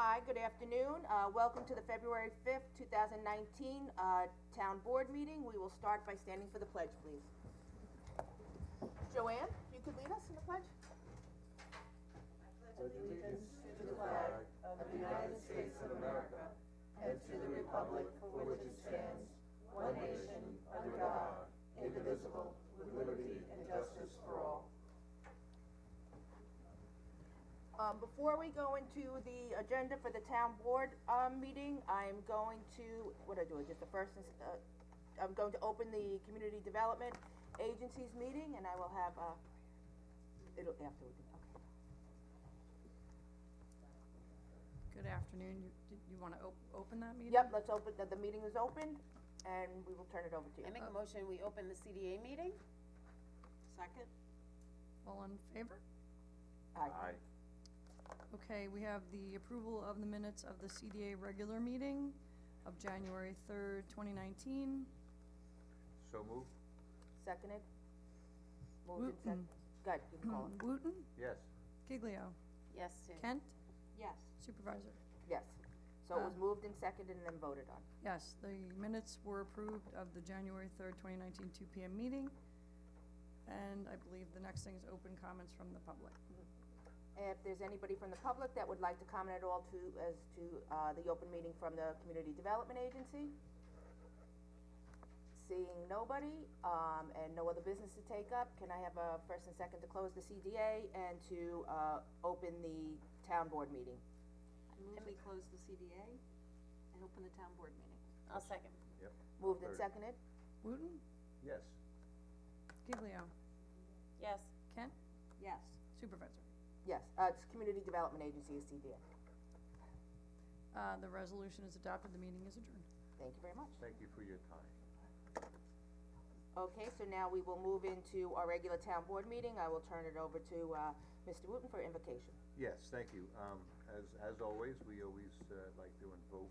Hi, good afternoon. Welcome to the February 5th, 2019 Town Board meeting. We will start by standing for the pledge, please. Joanne, you could lead us in the pledge? Pledge allegiance to the flag of the United States of America and to the republic for which it stands, one nation, under God, indivisible, with liberty and justice for all. Before we go into the agenda for the town board meeting, I'm going to, I'm going to open the Community Development Agency's meeting, and I will have, it'll afterwards, okay. Good afternoon. You want to open that meeting? Yep, let's open, the meeting is open, and we will turn it over to you. I make a motion, we open the CDA meeting. Second. All in favor? Aye. Okay, we have the approval of the minutes of the CDA regular meeting of January 3rd, 2019. So moved? Seconded? Moved and Wooten. Good, you can call it. Wooten, Yes. Giglio, Yes, Sue. Kent, Yes. Supervisor. Yes. So it was moved and seconded and then voted on. Yes, the minutes were approved of the January 3rd, 2019 2 p.m. meeting. And I believe the next thing is open comments from the public. If there's anybody from the public that would like to comment at all as to the open meeting from the Community Development Agency? Seeing nobody, and no other business to take up, can I have a first and second to close the CDA and to open the town board meeting? I move we close the CDA and open the town board meeting. I'll second. Yep. Moved and Third. seconded? Wooten, Yes. Giglio, Yes. Kent, Yes. Supervisor. Yes, it's Community Development Agency is CDA. The resolution is adopted. The meeting is adjourned. Thank you very much. Thank you for your time. Okay, so now we will move into our regular town board meeting. I will turn it over to Mr. Wooten for invocation. Yes, thank you. As always, we always like to invoke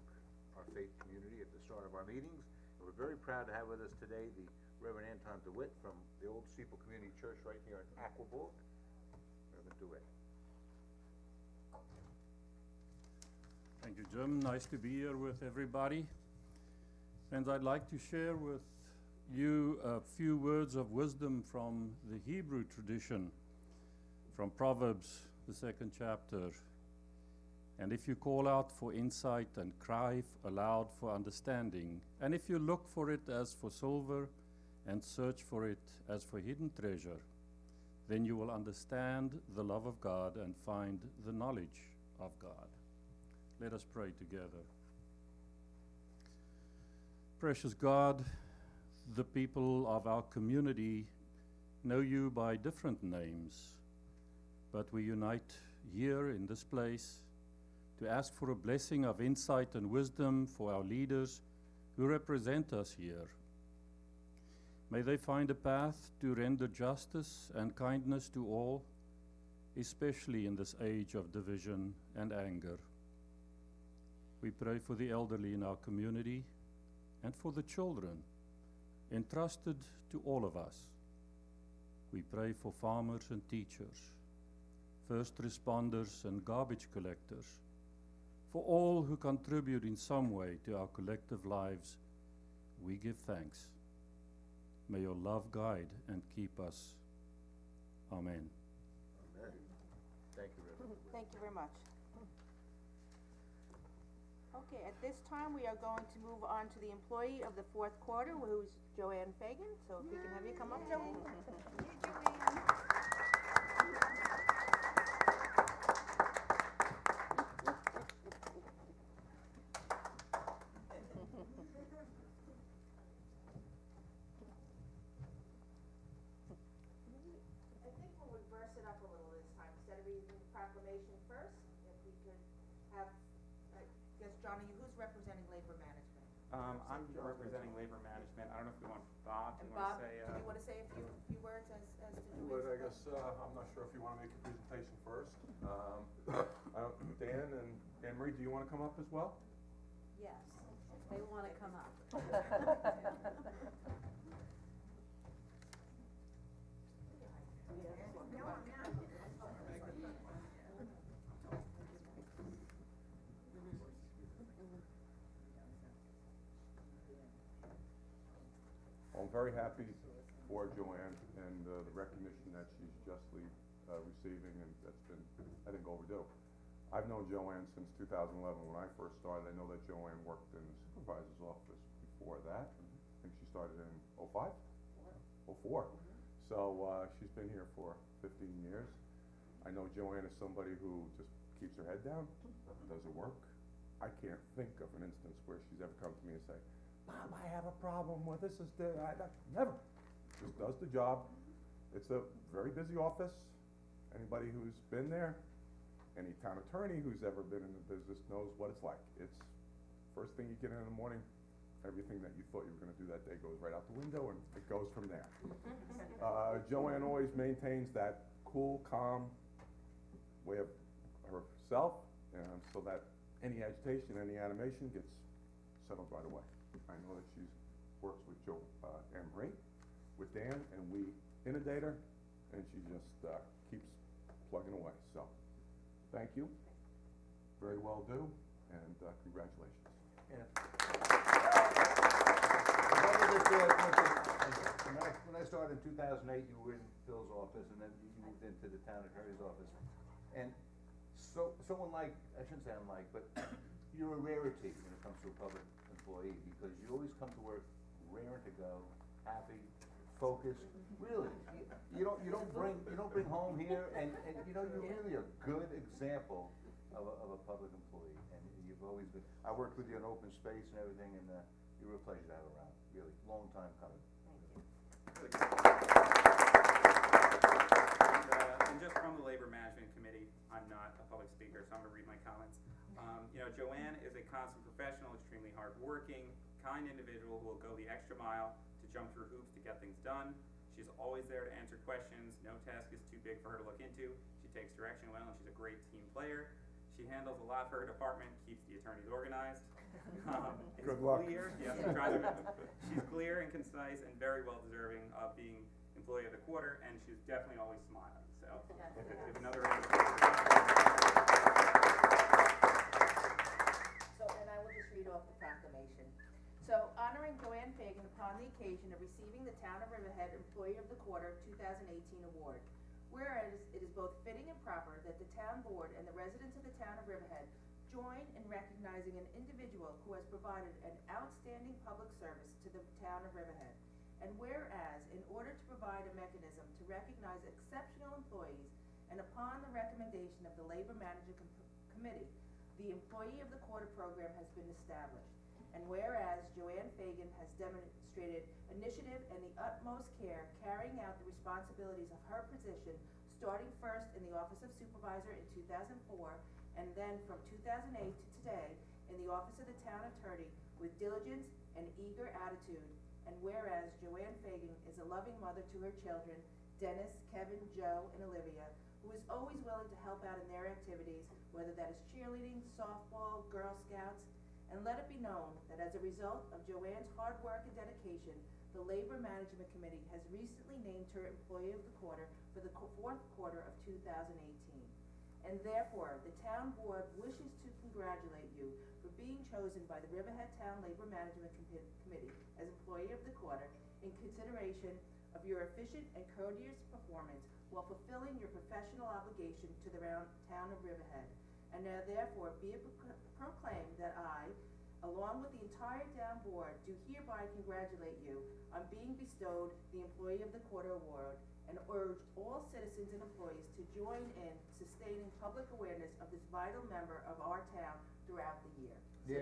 our faith community at the start of our meetings. And we're very proud to have with us today the Reverend Anton DeWitt from the Old Steeple Community Church right here in Aquabourg. Reverend DeWitt. Thank you, Jim. Nice to be here with everybody. Friends, I'd like to share with you a few words of wisdom from the Hebrew tradition, from Proverbs, the 2nd chapter. And if you call out for insight and cry aloud for understanding, and if you look for it as for silver and search for it as for hidden treasure, then you will understand the love of God and find the knowledge of God. Let us pray together. Precious God, the people of our community know you by different names, but we unite here in this place to ask for a blessing of insight and wisdom for our leaders who represent us here. May they find a path to render justice and kindness to all, especially in this age of division and anger. We pray for the elderly in our community and for the children entrusted to all of us. We pray for farmers and teachers, first responders and garbage collectors, for all who contribute in some way to our collective lives. We give thanks. May your love guide and keep us. Amen. Amen. Thank you, Reverend DeWitt. Thank you very much. Okay, at this time, we are going to move on to the employee of the fourth quarter, who's Joanne Fagan. So if we can have you come up, Joanne. I think we'll reverse it up a little this time. Instead of reading the proclamation first, if we could have, I guess, Johnny, who's representing labor management? I'm representing labor management. I don't know if we want Bob, And you want Bob, to say, do you wanna say a few words as to But I Joanne's? guess, I'm not sure if you wanna make a presentation first. Dan and Anne Marie, do you wanna come up as well? Yes, they want to come up. very happy for Joanne and the recognition that she's justly receiving, and that's been, I think, overdue. I've known Joanne since 2011 when I first started. I know that Joanne worked in the supervisor's office before that. I think she started in '05? '04. So she's been here for 15 years. I know Joanne is somebody who just keeps her head down, does her work. I can't think of an instance where she's ever come to me and say, Bob, I have a problem with this, never. Just does the job. It's a very busy office. Anybody who's been there, any town attorney who's ever been in the business knows what it's like. It's first thing you get in the morning, everything that you thought you were gonna do that day goes right out the window, and it goes from there. Joanne always maintains that cool, calm way of herself, so that any agitation, any animation gets settled right away. I know that she works with Anne Marie, with Dan, and we inundate her, and she just keeps plugging away. So, thank you. Very well due, and congratulations. Yeah. When I started in 2008, you were in Phil's office, and then you moved into the town attorney's office. And someone like, I shouldn't say unlike, but you're a rarity when it comes to a public employee, because you always come to work raring to go, happy, focused. Really, you don't bring home here, and you know, you're really a good example of a public employee, and you've always been. I worked with you in open space and everything, and you're a pleasure to have around. Really, long time coming. And just from the Labor Management Committee, I'm not a public speaker, so I'm gonna read my comments. You know, Joanne is a constant professional, extremely hardworking, kind individual who will go the extra mile to jump through hoops to get things done. She's always there to answer questions. No task is too big for her to look into. She takes direction well, and she's a great team player. She handles a lot for her department, keeps the attorneys organized. Good luck. Clear, yes, I'm trying to. She's clear and concise and very well deserving of being Employee of the Quarter, and she's definitely always smiling. So, if another. So, and I will just read off the proclamation. So, honoring Joanne Fagan upon the occasion of receiving the Town of Riverhead Employee of the Quarter 2018 award. Whereas it is both fitting and proper that the town board and the residents of the town of Riverhead join in recognizing an individual who has provided an outstanding public service to the town of Riverhead. And whereas, in order to provide a mechanism to recognize exceptional employees, and upon the recommendation of the Labor Management Committee, the Employee of the Quarter program has been established. And whereas Joanne Fagan has demonstrated initiative and the utmost care carrying out the responsibilities of her position, starting first in the Office of Supervisor in 2004, and then from 2008 to today in the Office of the Town Attorney with diligence and eager attitude. And whereas Joanne Fagan is a loving mother to her children, Dennis, Kevin, Joe, and Olivia, who is always willing to help out in their activities, whether that is cheerleading, softball, Girl Scouts. And let it be known that as a result of Joanne's hard work and dedication, the Labor Management Committee has recently named her Employee of the Quarter for the fourth quarter of 2018. And therefore, the town board wishes to congratulate you for being chosen by the Riverhead Town Labor Management Committee as Employee of the Quarter in consideration of your efficient and courteous performance while fulfilling your professional obligation to the town of Riverhead. And now therefore be it proclaimed that I, along with the entire town board, do hereby congratulate you on being bestowed the Employee of the Quarter Award, and urge all citizens and employees to join in sustaining public awareness of this vital member of our town throughout the year. So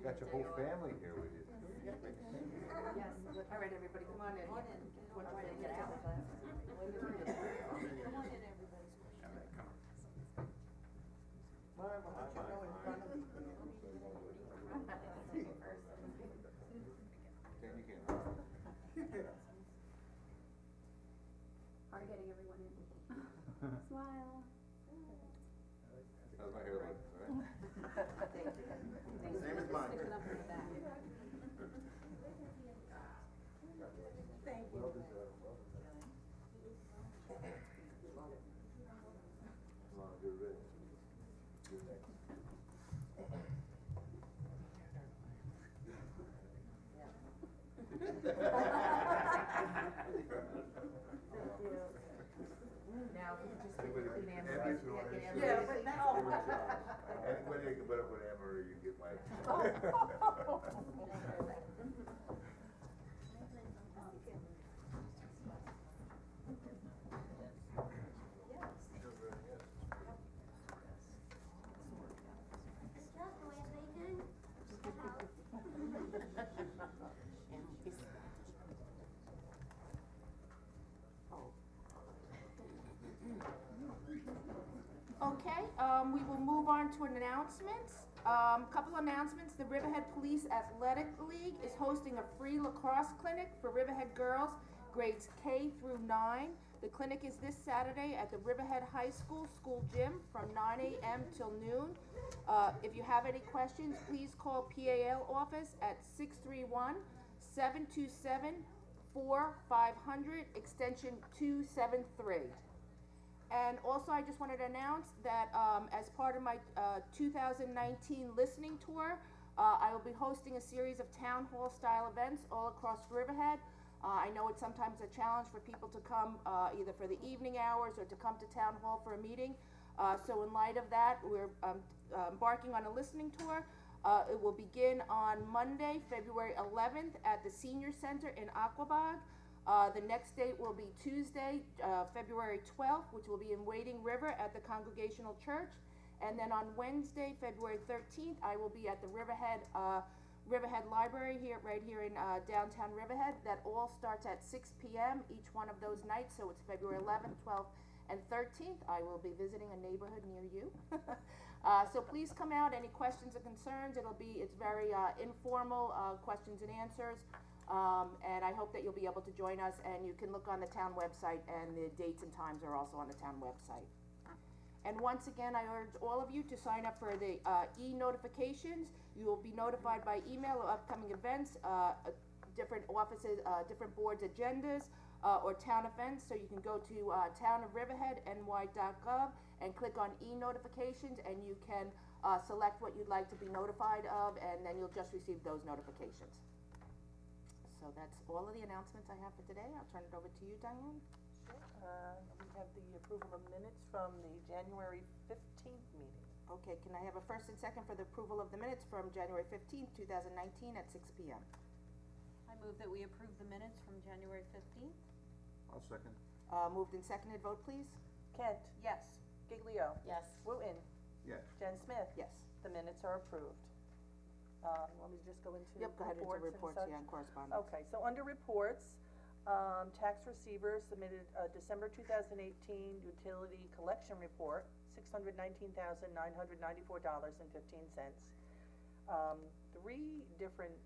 You got your whole family here with you. Yes. All right, everybody, come on in. Come on in. Come on in, everybody. Hard getting everyone in. Smile. How's my hair look, all right? Same as mine. Stick it up in the back. Thank you. Well deserved, well deserved. Come on, get ready. Good. now, if you just get Anybody- the Anne every- Marie, get Anne every- Marie. but that's. Anybody can put up with Anne Marie, you get my. Okay, we will move on to announcements. Couple announcements, the Riverhead Police Athletic League is hosting a free lacrosse clinic for Riverhead girls, grades K through 9. The clinic is this Saturday at the Riverhead High School School Gym from 9 a.m. till noon. If you have any questions, please call PAL office at 631-727-4500, extension 273. And also, I just wanted to announce that as part of my 2019 listening tour, I will be hosting a series of town hall style events all across Riverhead. I know it's sometimes a challenge for people to come either for the evening hours or to come to town hall for a meeting. So in light of that, we're embarking on a listening tour. It will begin on Monday, February 11th at the Senior Center in Aquabog. The next date will be Tuesday, February 12th, which will be in Wading River at the Congregational Church. And then on Wednesday, February 13th, I will be at the Riverhead Library right here in downtown Riverhead. That all starts at 6 p.m. each one of those nights, so it's February 11th, 12th, and 13th. I will be visiting a neighborhood near you. So please come out, any questions or concerns. It's very informal, questions and answers. And I hope that you'll be able to join us, and you can look on the town website, and the dates and times are also on the town website. And once again, I urge all of you to sign up for the e-notifications. You will be notified by email of upcoming events, different offices, different boards' agendas, or town events. So you can go to townofriverheadny.gov and click on e-notifications, and you can select what you'd like to be notified of, and then you'll just receive those notifications. So that's all of the announcements I have for today. I'll turn it over to you, Diane. We have the approval of minutes from the January 15th meeting. Okay, can I have a first and second for the approval of the minutes from January 15th, 2019 at 6 p.m.? I move that we approve the minutes from January 15th. I'll second. Moved and seconded, vote please. Kent, Yes. Giglio, Yes. Wooten, Yes. Jen Smith. Yes. The minutes are approved. You want me to just go into Yep, go ahead into reports reports, and such? yeah, and correspondence. Okay, so under reports, tax receiver submitted a December 2018 utility collection report, $619,994.15. Three different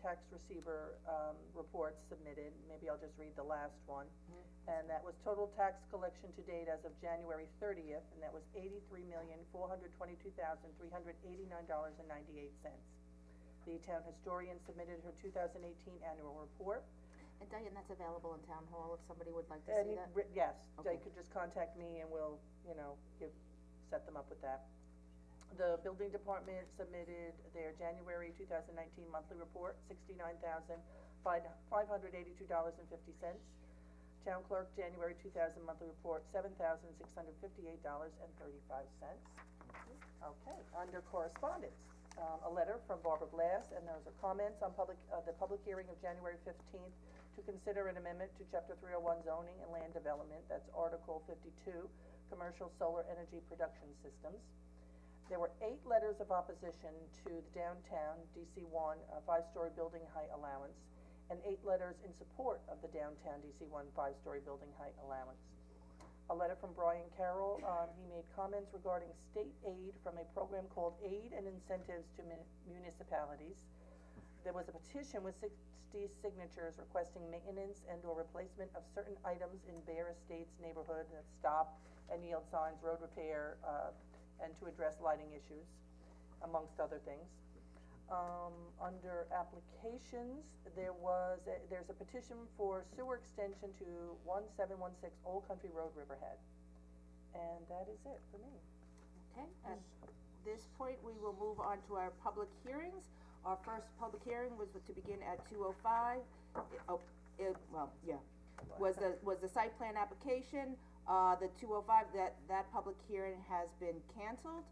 tax receiver reports submitted. Maybe I'll just read the last one. And that was total tax collection to date as of January 30th, and that was $83,422,389.98. The town historian submitted her 2018 annual report. And Diane, that's available in town hall if somebody would like to see that? Yes, Okay. they could just contact me and we'll, set them up with that. The building department submitted their January 2019 monthly report, $69,582.50. Town clerk, January 2000 monthly report, $7,658.35. Okay, under correspondence, a letter from Barbara Glass, and those are comments on the public hearing of January 15th to consider an amendment to Chapter 301 zoning and land development, that's Article 52, commercial solar energy production systems. There were 8 letters of opposition to the downtown DC1 5-story building height allowance, and 8 letters in support of the downtown DC1 5-story building height allowance. A letter from Brian Carroll, he made comments regarding state aid from a program called Aid and Incentives to Municipalities. There was a petition with 60 signatures requesting maintenance and or replacement of certain items in Bear Estates neighborhood, that's stop and yield signs, road repair, and to address lighting issues, amongst other things. Under applications, there's a petition for sewer extension to 1716 Old Country Road, Riverhead. And that is it for me. Okay, at this point, we will move on to our public hearings. Our first public hearing was to begin at 2:05. Was the site plan application The 205, that public hearing has been canceled.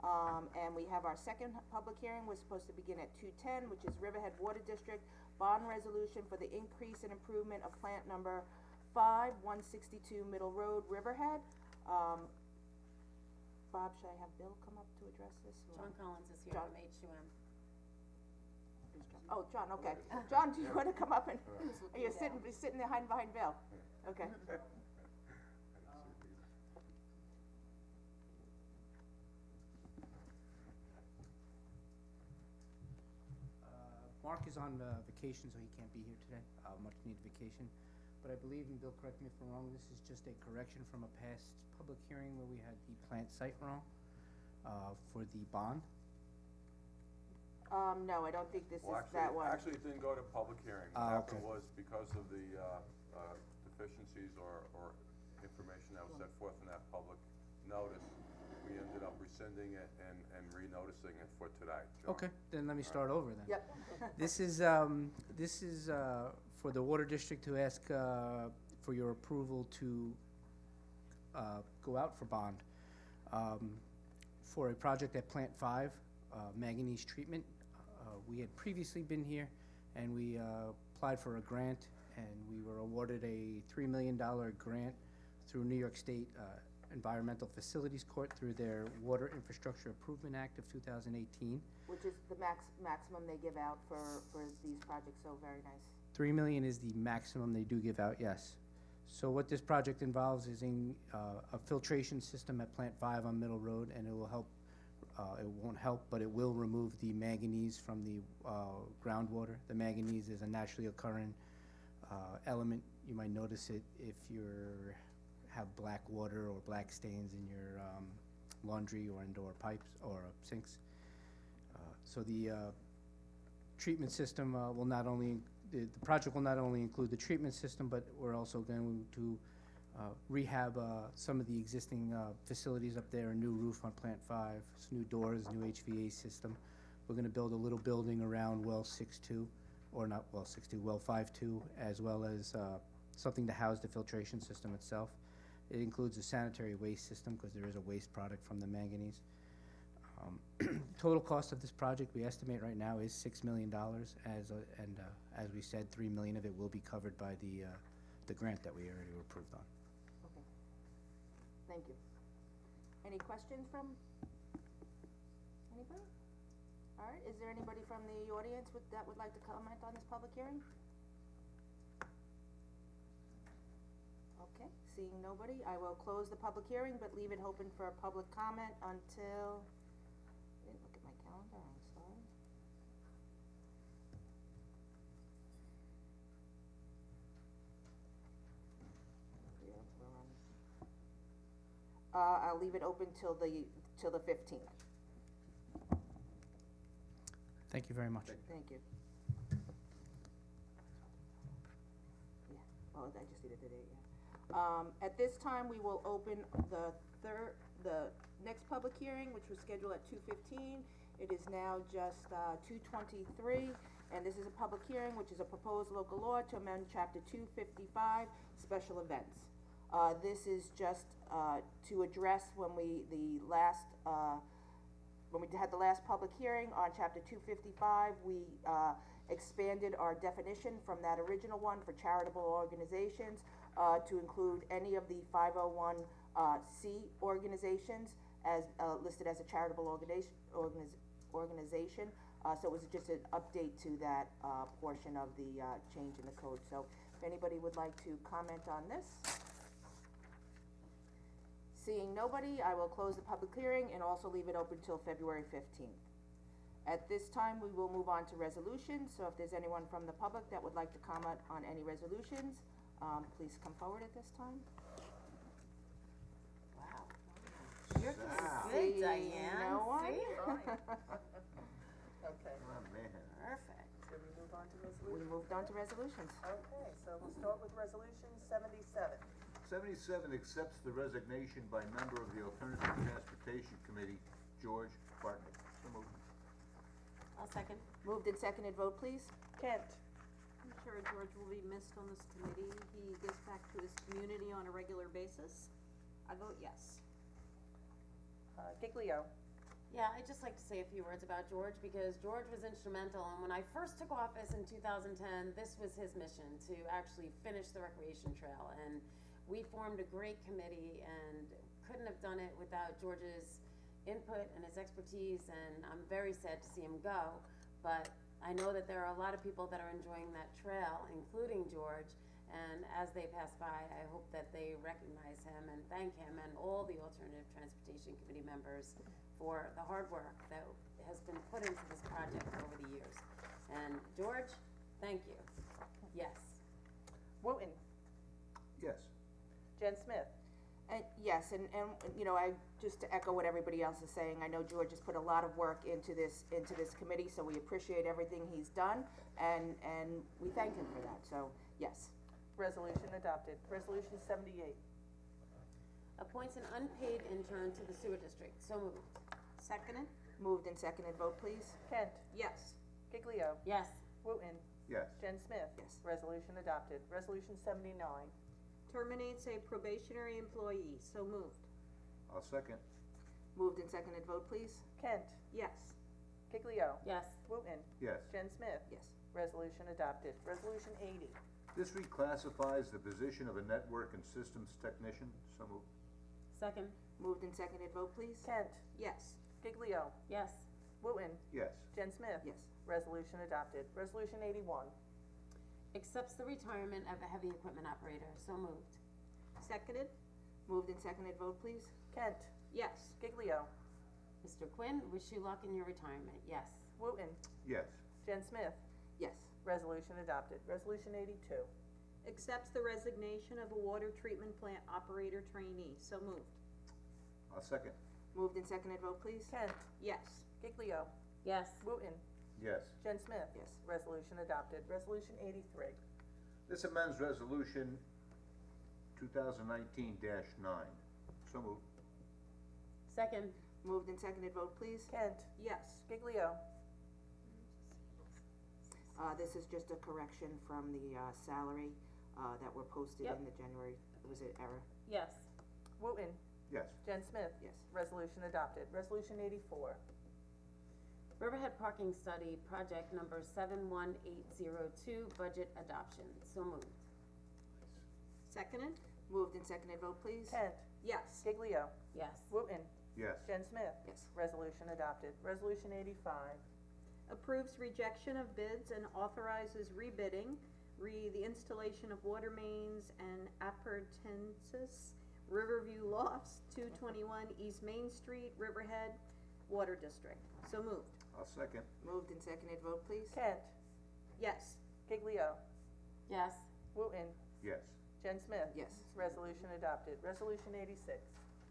And we have our second public hearing, was supposed to begin at 2:10, which is Riverhead Water District bond resolution for the increase and improvement of plant number 5, 162 Middle Road, Riverhead. Bob, should I have Bill come up to address this? John Collins is here John. from H2M. Who's John? Oh, John, okay. John, do you wanna come up and, you're sitting there hiding behind Bill? Okay. Mark is on vacation, so he can't be here today, much needed vacation. But I believe, and Bill, correct me if I'm wrong, this is just a correction from a past public hearing where we had the plant site wrong, for the bond. No, I don't think this Well, is that one. Actually, it didn't go to public hearing. What Ah, happened okay. was because of the, deficiencies or information that was set forth in that public notice, we ended up rescinding it and re-noticing it for today. John. Okay, then let me start over then. Yep. This is for the water district to ask for your approval to go out for bond for a project at Plant 5, manganese treatment. We had previously been here and we applied for a grant, and we were awarded a $3 million grant through New York State Environmental Facilities Court through their Water Infrastructure Improvement Act of 2018. Which is the maximum they give out for these projects, so very nice. $3 million is the maximum they do give out, yes. So what this project involves is a filtration system at Plant 5 on Middle Road, and it will help, it won't help, but it will remove the manganese from the groundwater. The manganese is a naturally occurring element. You might notice it if you have black water or black stains in your laundry or indoor pipes or sinks. So the treatment system will not only, the project will not only include the treatment system, but we're also going to rehab some of the existing facilities up there, a new roof on Plant 5, new doors, new HVA system. We're gonna build a little building around well 6.2, or not well 6.2, well 5.2, as well as something to house the filtration system itself. It includes a sanitary waste system, because there is a waste product from the manganese. Total cost of this project, we estimate right now, is $6 million, as we said, $3 million of it will be covered by the grant that we already were approved on. Okay. Thank you. Any questions from anybody? All right, is there anybody from the audience that would like to comment on this public hearing? Okay, seeing nobody, I will close the public hearing, but leave it open for a public comment until, I didn't look at my calendar, I'm sorry. Yeah, we're on. I'll leave it open till the 15th. Thank you very much. Thank you. Yeah, oh, I just needed the date, yeah. At this time, we will open the next public hearing, which was scheduled at 2:15. It is now just 2:23, and this is a public hearing, which is a proposed local law to amend chapter 255, special events. This is just to address when we had the last public hearing on chapter 255, we expanded our definition from that original one for charitable organizations to include any of the 501c organizations as listed as a charitable organization. So it was just an update to that portion of the change in the code. So if anybody would like to comment on this. Seeing nobody, I will close the public hearing and also leave it open till February 15th. At this time, we will move on to resolutions, so if there's anyone from the public that would like to comment on any resolutions, please come forward at this time. Wow. You're Wow. good, See Diane. no one? See? Okay, Oh, man. Perfect. so we move on to We resolution? moved on to resolutions. Okay, so we'll start with resolution 77. 77 accepts the resignation by member of the Alternative Transportation Committee, George Bartlett. So moved. I'll second. Moved and seconded, vote please. Kent? I'm sure George will be missed on this committee. He gives back to his community me on a regular basis. I vote yes. Giglio. Yeah, I'd just like to say a few words about George, because George was instrumental, and when I first took office in 2010, this was his mission, to actually finish the recreation trail, and we formed a great committee, and couldn't have done it without George's input and his expertise, and I'm very sad to see him go, but I know that there are a lot of people that are enjoying that trail, including George, and as they pass by, I hope that they recognize him and thank him and all the Alternative Transportation Committee members for the hard work that has been put into this project over the years. And George, thank you. Yes. Wooten. Yes. Jen Smith. Yes, and, you know, just to echo what everybody else is saying, I know George has put a lot of work into this committee, so we appreciate everything he's done, and we thank him for that, so, yes. Resolution adopted. Resolution 78. Appoints an unpaid intern to the sewer district. So moved. Seconded? Moved and seconded, vote please. Kent. Yes. Giglio. Yes. Wooten. Yes. Jen Smith. Yes. Resolution adopted. Resolution 79. Terminates a probationary employee. So moved. I'll second. Moved and seconded, vote please. Kent. Yes. Giglio. Yes. Wooten. Yes. Jen Smith. Yes. Resolution adopted. Resolution 80. This reclassifies the position of a network and systems technician. So moved. Second. Moved and seconded, vote please. Kent. Yes. Giglio. Yes. Wooten. Yes. Jen Smith. Yes. Resolution adopted. Resolution 81. Accepts the retirement of a heavy equipment operator. So moved. Seconded? Moved and seconded, vote please. Kent. Yes. Giglio. Mr. Quinn, wish you luck in your retirement. Yes. Wooten. Yes. Jen Smith. Yes. Resolution adopted. Resolution 82. Accepts the resignation of a water treatment plant operator trainee. So moved. I'll second. Moved and seconded, vote please. Kent. Yes. Giglio. Yes. Wooten. Yes. Jen Smith. Yes. Resolution adopted. Resolution 83. This amends Resolution 2019-9. So moved. Second. Moved and seconded, vote please. Kent. Yes. Giglio. This is just a correction from the, salary, that were posted Yep. in the January, was it error? Yes. Wooten. Yes. Jen Smith. Yes. Resolution adopted. Resolution 84. Riverhead Parking Study, project number 71802, budget adoption. So moved. Seconded? Moved and seconded, vote please. Kent. Yes. Giglio. Yes. Wooten. Yes. Jen Smith. Yes. Resolution adopted. Resolution 85. Approves rejection of bids and authorizes rebidding, the installation of water mains and appurtenances, Riverview Lofts, 221 East Main Street, Riverhead Water District. So moved. I'll second. Moved and seconded, vote please. Kent. Yes. Giglio. Yes. Wooten. Yes. Jen Smith. Yes. Resolution adopted. Resolution 86.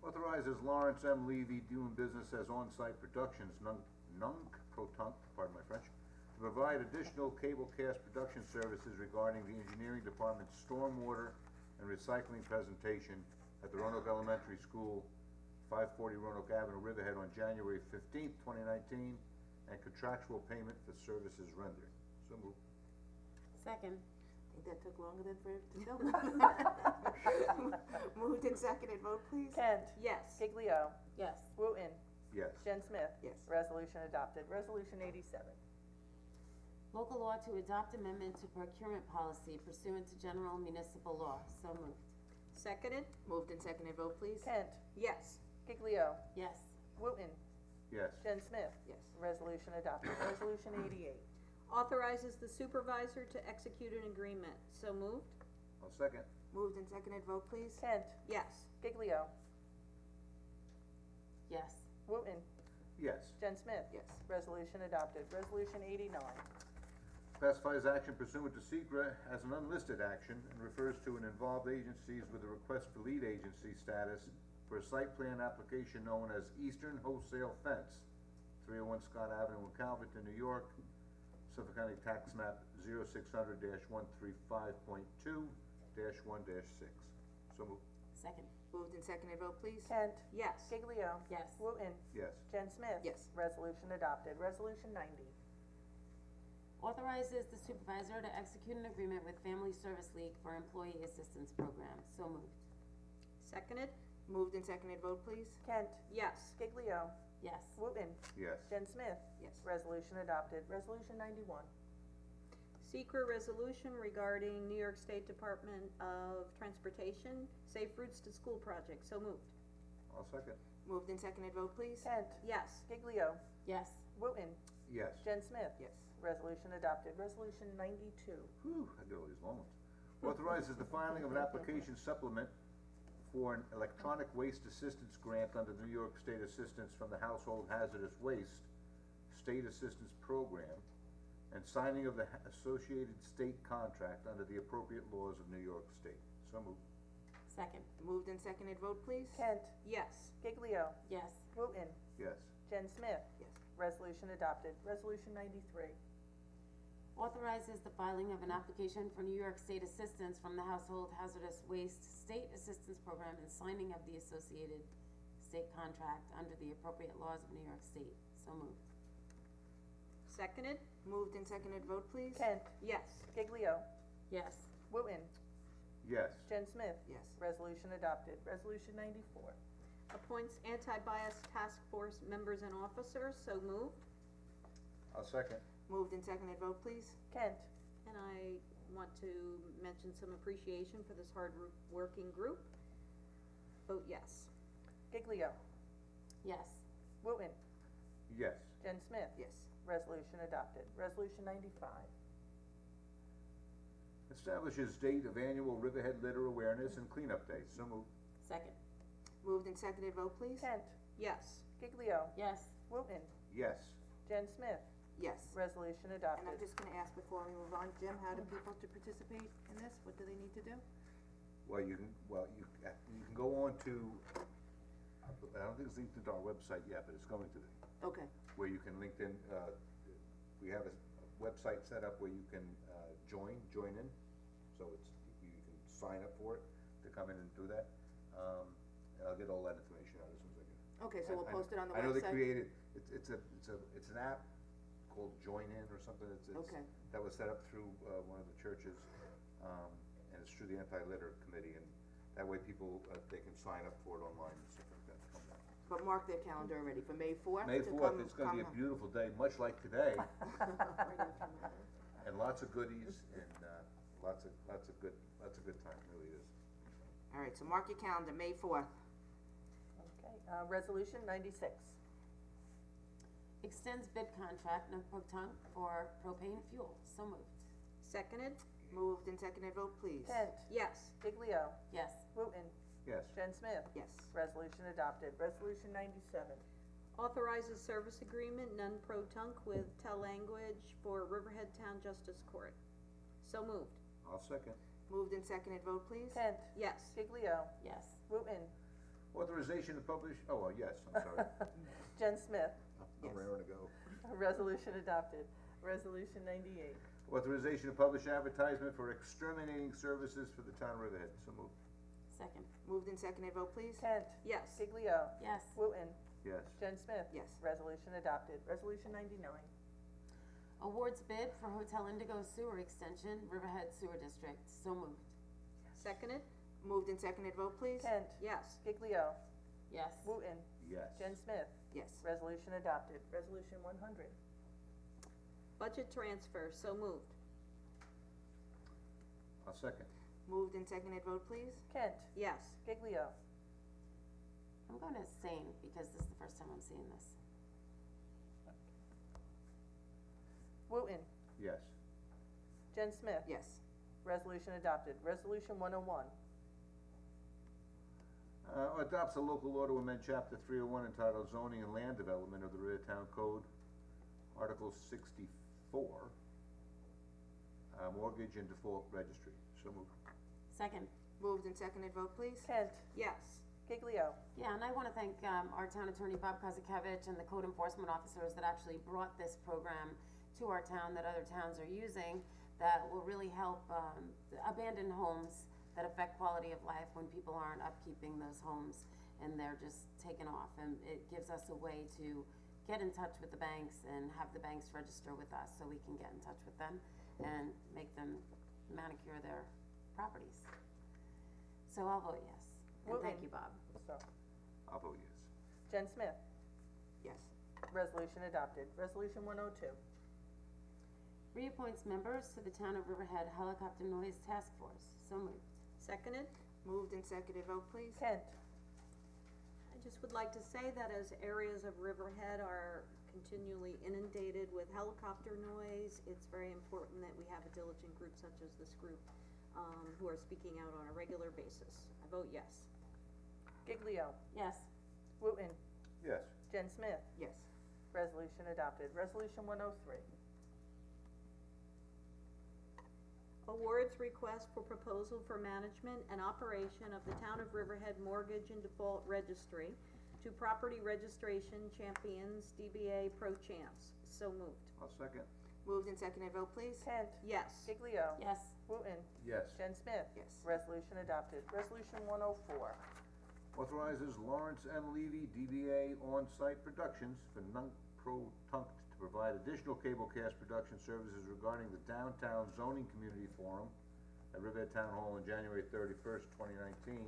Authorizes Lawrence M. Levy doing business as On-Site Productions, Nunk-Pro-Tunk, pardon my French, to provide additional cable cast production services regarding the engineering department's stormwater and recycling presentation at the Roanoke Elementary School, 540 Roanoke Avenue, Riverhead, on January 15th, 2019, and contractual payment for services rendered. So moved. Second. I think that took longer than for it to film. Moved and seconded, vote please. Kent. Yes. Giglio. Yes. Wooten. Yes. Jen Smith. Yes. Resolution adopted. Resolution 87. Local law to adopt amendment to procurement policy pursuant to general municipal law. So moved. Seconded? Moved and seconded, vote please. Kent. Yes. Giglio. Yes. Wooten. Yes. Jen Smith. Yes. Resolution adopted. Resolution 88. Authorizes the supervisor to execute an agreement. So moved? I'll second. Moved and seconded, vote please. Kent. Yes. Giglio. Yes. Wooten. Yes. Jen Smith. Yes. Resolution adopted. Resolution 89. Classifies action pursuant to SECRA as an unlisted action and refers to an involved agencies with a request for lead agency status for a site plan application known as Eastern Wholesale Fence, 301 Scott Avenue in Calverton, New York, Suffolk County Tax Map 0600-135.2-1-6. So moved. Second. Moved and seconded, vote please. Kent. Yes. Giglio. Yes. Wooten. Yes. Jen Smith. Yes. Resolution adopted. Resolution 90. Authorizes the supervisor to execute an agreement with Family Service League for employee assistance program. So moved. Seconded? Moved and seconded, vote please. Kent. Yes. Giglio. Yes. Wooten. Yes. Jen Smith. Yes. Resolution adopted. Resolution 91. Secret resolution regarding New York State Department of Transportation Safe Routes to School project. So moved. I'll second. Moved and seconded, vote please. Kent. Yes. Giglio. Yes. Wooten. Yes. Jen Smith. Yes. Resolution adopted. Resolution 92. Whew, I did all these long ones. Authorizes the filing of an application supplement for an electronic waste assistance grant under the New York State Assistance from the Household Hazardous Waste State Assistance Program and signing of the associated state contract under the appropriate laws of New York State. So moved. Second. Moved and seconded, vote please. Kent. Yes. Giglio. Yes. Wooten. Yes. Jen Smith. Yes. Resolution adopted. Resolution 93. Authorizes the filing of an application for New York State assistance from the Household Hazardous Waste State Assistance Program and signing of the associated state contract under the appropriate laws of New York State. So moved. Seconded? Moved and seconded, vote please. Kent. Yes. Giglio. Yes. Wooten. Yes. Jen Smith. Yes. Resolution adopted. Resolution 94. Appoints anti-bias task force members and officers. So moved. I'll second. Moved and seconded, vote please. Kent. And I want to mention some appreciation for this hard-working group. Vote yes. Giglio. Yes. Wooten. Yes. Jen Smith. Yes. Resolution adopted. Resolution 95. Establishes date of annual Riverhead Litter Awareness and Cleanup Day. So moved. Second. Moved and seconded, vote please. Kent. Yes. Giglio. Yes. Wooten. Yes. Jen Smith. Yes. Resolution And adopted. I'm just gonna ask before we move on, Jim, how do people to participate in this? What do they need to do? Well, you can go on to, I don't think it's linked into our website yet, but it's going to be, Okay. where you can link in, we have a website set up where you can, join in. So you can sign up for it to come in and do that. And I'll get all that information out as soon as I get it. Okay, so we'll post it on the website? I know they created, it's an app called Join In or something, Okay. that was set up through, one of the churches, and it's through the Anti-Litter Committee, and that way people, they can sign up for it online and stuff like that. to come down. But mark their calendar already for May 4th? May to 4th, come- it's gonna be a come- beautiful day, much like today, and lots of goodies, and, lots of good time, it really is. All right, so mark your calendar, May 4th. Okay, resolution 96. Extends bid contract, Nunpoktung, for propane fuel. So moved. Seconded? Moved and seconded, vote please. Kent. Yes. Giglio. Yes. Wooten. Yes. Jen Smith. Yes. Resolution adopted. Resolution 97. Authorizes service agreement, non-pro-tunc with Language for Riverhead Town Justice Court. So moved. I'll second. Moved and seconded, vote please. Kent. Yes. Giglio. Yes. Wooten. Authorization to publish, yes, I'm sorry. Jen Smith. Yes. I'm raring to go. Resolution adopted. Resolution 98. Authorization to publish advertisement for exterminating services for the town of Riverhead. So moved. Second. Moved and seconded, vote please. Kent. Yes. Giglio. Yes. Wooten. Yes. Jen Smith. Yes. Resolution adopted. Resolution 99. Awards bid for Hotel Indigo Sewer Extension, Riverhead Sewer District. So moved. Seconded? Moved and seconded, vote please. Kent. Yes. Giglio. Yes. Wooten. Yes. Jen Smith. Yes. Resolution adopted. Resolution 100. Budget transfer. So moved. I'll second. Moved and seconded, vote please. Kent. Yes. Giglio. I'm going to abstain because this is the first time I'm seeing this. Wooten. Yes. Jen Smith. Yes. Resolution adopted. Resolution 101. Adopts a local law to amend chapter 301 entitled Zoning and Land Development of the Rivertown Code, Article 64, Mortgage and Default Registry. So moved. Second. Moved and seconded, vote please. Kent. Yes. Giglio. Yeah, and I want to thank our town attorney, Bob Kozakevich, and the code enforcement officers that actually brought this program to our town that other towns are using that will really help abandoned homes that affect quality of life when people aren't upkeeping those homes and they're just taken off. And it gives us a way to get in touch with the banks and have the banks register with us so we can get in touch with them and make them manicure their properties. So I'll vote yes. And thank Wooten. you, Bob. So, I'll vote yes. Jen Smith, Yes. resolution adopted. Resolution 102. Reappoints members to the Town of Riverhead Helicopter Noise Task Force. So moved. Seconded. Moved and seconded, vote please. Kent, I just would like to say that as areas of Riverhead are continually inundated with helicopter noise, it's very important that we have a diligent group such as this group, who are speaking out on a regular basis. I vote yes. Giglio, Yes. Wooten, Yes. Jen Smith, Yes. resolution adopted. Resolution 103. Awards request for proposal for management and operation of the Town of Riverhead Mortgage and Default Registry to Property Registration Champions DBA Pro Champs. So moved. I'll second. Moved and seconded, vote please. Kent, Yes. Giglio, Yes. Wooten, Yes. Jen Smith, Yes. resolution adopted. Resolution 104. Authorizes Lawrence M. Levy, DBA On-Site Productions for Nunk Pro Tunk to provide additional cablecast production services regarding the Downtown Zoning Community Forum at Riverhead Town Hall on January 31st, 2019,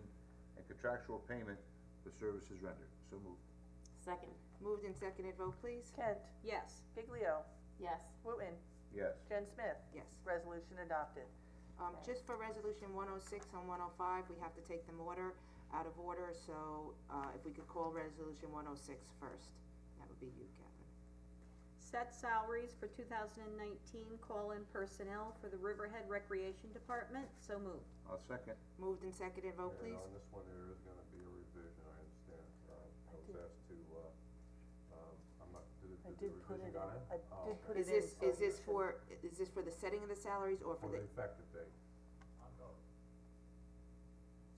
and contractual payment for services rendered. So moved. Second. Moved and seconded, vote please. Kent, Yes. Giglio, Yes. Wooten, Yes. Jen Smith, Yes. resolution adopted. Just for resolution 106 and 105, we have to take them out of order, so, if we could call resolution 106 first, that would be you, Catherine. Set salaries for 2019 call-in personnel for the Riverhead Recreation Department. So moved. I'll second. Moved and seconded, vote please. And on this one, there is gonna be a revision, I understand. I was asked to, I'm not, I did the did put revision it got in. in? I Oh, did okay. put Is it in. this, so is this you should- for the setting of the salaries or for For the the? effective date.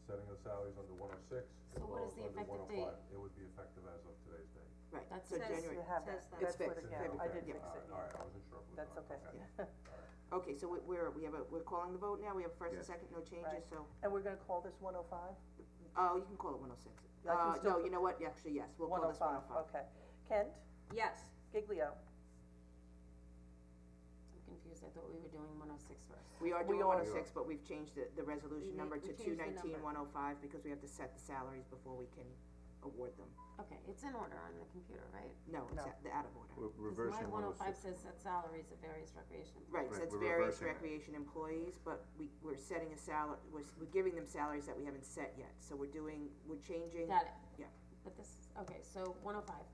Setting the salaries under 106 So as what well is as the under effective 105. date? It would be effective as of today's date. Right, That's so says- January. You have Says that, that. It's that's what fixed. it, yeah, I did Yeah. fix it, yeah. Alright, I wasn't sure if it was That's on. okay. Alright. Okay, so we're calling the vote now, we have a first and Yes. second, no changes, Right. so, And we're gonna call this 105? oh, you can call it 106. I can still No, put- you know what, actually, yes, we'll call this 105. Okay. Kent, Yes. Giglio, I'm confused. I thought we were doing 106 first. We are We doing are. 106, but we've changed the resolution number to we changed the 219-105 because we have to set the salaries before we can award them. Okay, it's in order on the computer, right? No, it's No. out of order. We're 'Cause reversing my 105 106. says set salaries of various recreation. Right, so Right, it's we're various reversing it. recreation employees, but we're setting a we're giving them salaries that we haven't set yet, so we're changing. Got it. Yeah. But this, okay, so 105.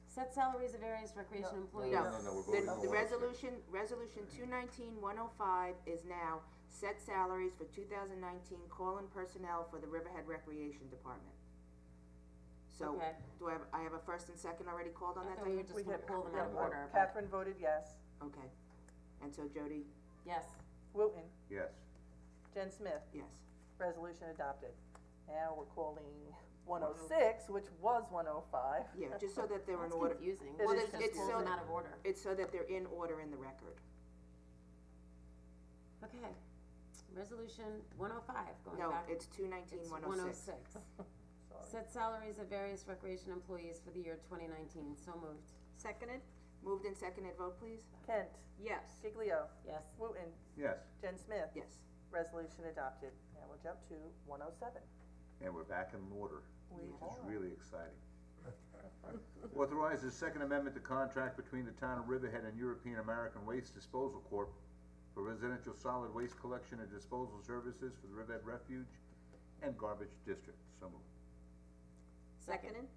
Set salaries of various recreation employees. No, No, we're the, voting on the 106. resolution 219-105 is now set salaries for 2019 call-in personnel for the Riverhead Recreation Department. So, Okay. I have a first and second already called on I that, thought we were Diane? just gonna pull them out of order, but, Catherine voted yes. Okay, and so Jody, yes. Wooten, Yes. Jen Smith, yes. resolution adopted. Now we're calling 106, which was 105. Yeah, just so that they're in That's order. confusing. It Well, is Just it's pulls so them that- out of order. It's so that they're in order in the record. Okay. Resolution 105, going No, back. it's 219-106. It's 106. Sorry. Set salaries of various recreation employees for the year 2019. So moved. Seconded. Moved and seconded, vote please. Kent, Yes. Giglio, Yes. Wooten, Yes. Jen Smith, Yes. resolution adopted. Now we'll jump to 107. And we're back in order, We which is are. really exciting. Authorizes Second Amendment to contract between the Town of Riverhead and European American Waste Disposal Corp. for residential solid waste collection and disposal services for the Riverhead Refuge and Garbage District. So moved. Seconded.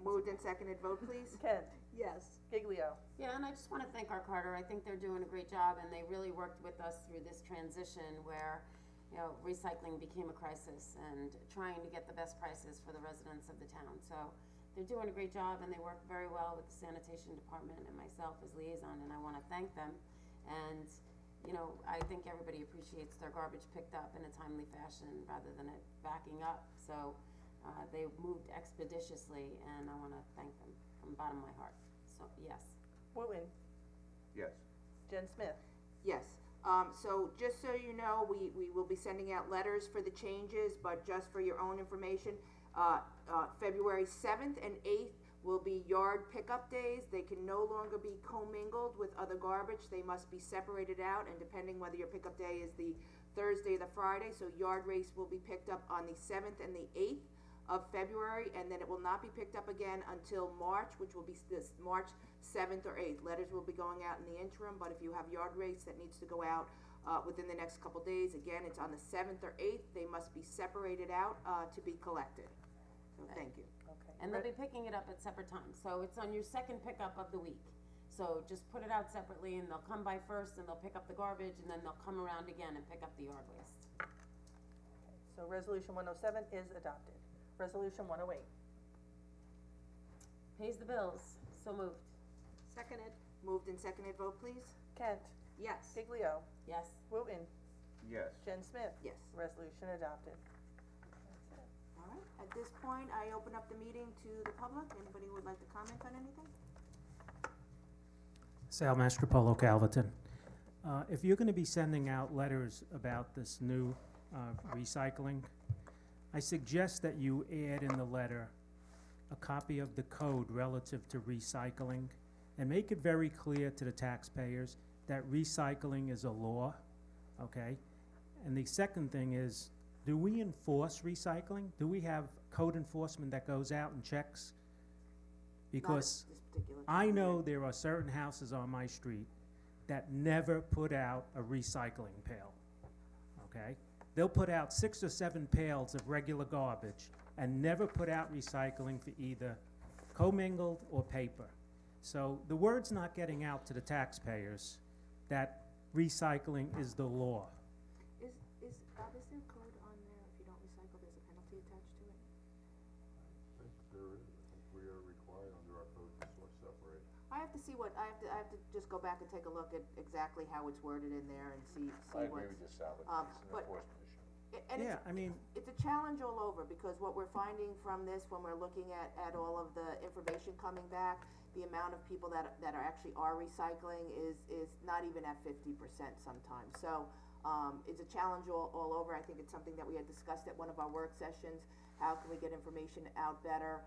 Moved and seconded, vote please. Kent, Yes. Giglio, Yeah, and I just wanna thank our Carter. I think they're doing a great job, and they really worked with us through this transition where, you know, recycling became a crisis, and trying to get the best prices for the residents of the town. So they're doing a great job, and they work very well with the sanitation department and myself as liaison, and I wanna thank them. And, you know, I think everybody appreciates their garbage picked up in a timely fashion rather than it backing up. So, they moved expeditiously, and I wanna thank them from the bottom of my heart. So, yes. Wooten, Yes. Jen Smith, Yes, so just so you know, we will be sending out letters for the changes, but just for your own information, February 7th and 8th will be yard pickup days. They can no longer be commingled with other garbage, they must be separated out, and depending whether your pickup day is the Thursday to Friday, so yard waste will be picked up on the 7th and the 8th of February, and then it will not be picked up again until March, which will be this March 7th or 8th. Letters will be going out in the interim, but if you have yard waste that needs to go out within the next couple days, again, it's on the 7th or 8th. They must be separated out to be collected. So thank you. Okay. And they'll be picking it up at separate times, so it's on your second pickup of the week. So just put it out separately, and they'll come by first, and they'll pick up the garbage, and then they'll come around again and pick up the yard waste. So resolution 107 is adopted. Resolution 108. Pays the bills, so moved. Seconded. Moved and seconded, vote please. Kent. Yes. Giglio. Yes. Wooten. Yes. Jen Smith. Yes. Resolution adopted. That's it. All right, at this point, I open up the meeting to the public. Anybody who would like to comment on anything? Sal Mastropolo, Calverton. If you're gonna be sending out letters about this new recycling, I suggest that you add in the letter a copy of the code relative to recycling and make it very clear to the taxpayers that recycling is a law, okay? And the second thing is, do we enforce recycling? Do we have code enforcement that goes out and checks? Because Not at this particular I time. know there are certain houses on my street that never put out a recycling pail, okay? They'll put out 6 or 7 pails of regular garbage and never put out recycling for either commingled or paper. So the word's not getting out to the taxpayers that recycling is the law. Is there code on there, if you don't recycle, there's a penalty attached to it? I think there is, I think we are required under our code to source separate. I have to see what, I have to just go back and take a look at exactly how it's worded in there and see I what's. agree with you, Sal, it's but- an enforcement issue. And Yeah, I mean, it's a challenge all over, because what we're finding from this, when we're looking at all of the information coming back, the amount of people that are actually recycling is not even at 50% sometimes. So, it's a challenge all over. I think it's something that we had discussed at one of our work sessions. How can we get information out better?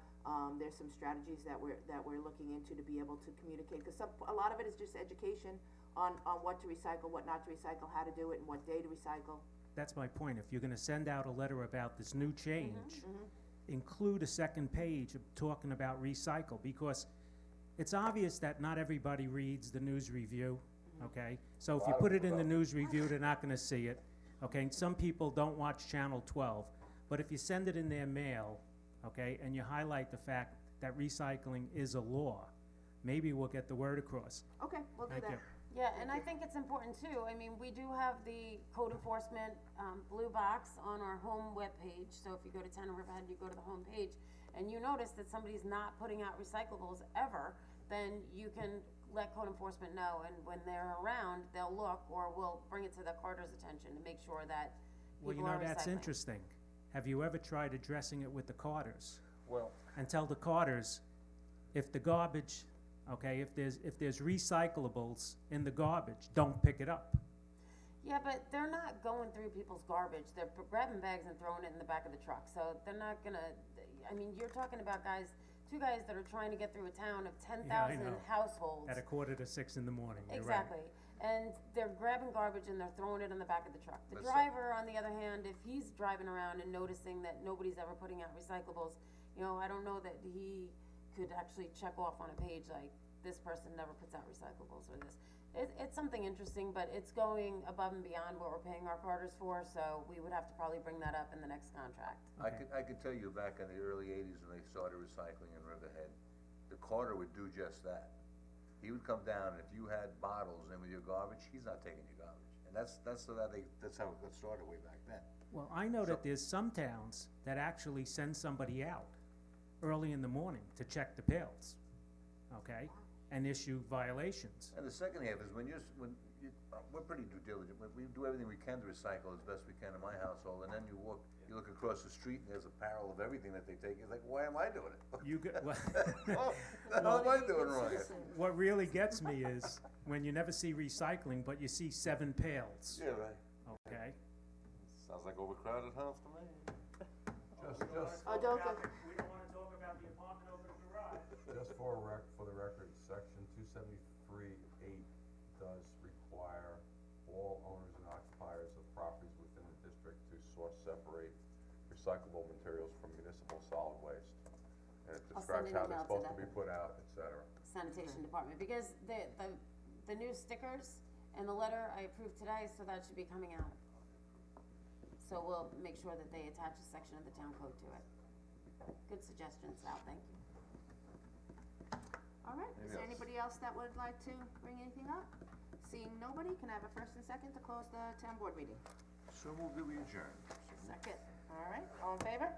There's some strategies that we're looking into to be able to communicate, because a lot of it is just education on what to recycle, what not to recycle, how to do it, and what day to recycle. that's my point. If you're gonna send out a letter about this new change, include a second page of talking about recycle, because it's obvious that not everybody reads the news review, okay? So if you put it in the news review, they're not gonna see it, okay? And some people don't watch Channel 12, but if you send it in their mail, okay, and you highlight the fact that recycling is a law, maybe we'll get the word across. Okay, we'll do Thank that. you. Yeah, and I think it's important too. I mean, we do have the code enforcement, blue box on our home webpage. So if you go to Town of Riverhead, you go to the home page, and you notice that somebody's not putting out recyclables ever, then you can let code enforcement know, and when they're around, they'll look, or we'll bring it to the Carter's attention to make sure that Well, you people know, are recycling. that's interesting. Have you ever tried addressing it with the Carters? Well, And tell the Carters, if the garbage, okay, if there's recyclables in the garbage, don't pick it up. Yeah, but they're not going through people's garbage. They're grabbing bags and throwing it in the back of the truck. So they're not gonna, I mean, you're talking about two guys that are trying to get through a town of 10,000 know. households. At 5:45 in the morning, you're right. Exactly. And they're grabbing garbage and they're throwing it in the back of the truck. The Listen. driver, on the other hand, if he's driving around and noticing that nobody's ever putting out recyclables, you know, I don't know that he could actually check off on a page like, this person never puts out recyclables or this. It's something interesting, but it's going above and beyond what we're paying our Carters for, so we would have to probably bring that up in the next contract. Okay. I could tell you back in the early 80s when they started recycling in Riverhead, the Carter would do just that. He would come down, and if you had bottles in with your garbage, he's not taking your garbage. And that's how it got started way back then. Well, I know that there's some towns that actually send somebody out early in the morning to check the pails, okay? And issue violations. And the second half is we're pretty due diligent, we do everything we can to recycle as best we can in my household, and then you look across the street and there's a barrel of everything that they take, it's like, why am I doing it? You get, well, Oh, the hell am I doing wrong? what really gets me is when you never see recycling, but you see 7 pails, Yeah, right. okay? Sounds like overcrowded house to me. Oh, don't go. We don't wanna talk about the apartment over the garage. Just for the record, section 273(8) does require all owners and occupiers of properties recyclable materials from municipal solid waste. And it I'll send describes an how email they're to supposed to them. be put out, et cetera. Sanitation department, because the new stickers and the letter I approved today, so that should be coming out. So we'll make sure that they attach a section of the town code to it. Good suggestion, Sal, thank you. All right, is there anybody else that would like to bring anything up? Seeing nobody, can I have a first and second to close the town board meeting? So move that we adjourn. Second. All right, all in favor?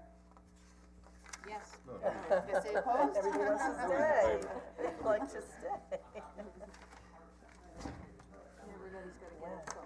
Yes. No. All right, is it opposed? Everybody wants to stay. They'd like to stay. Everybody's gotta get. Yes.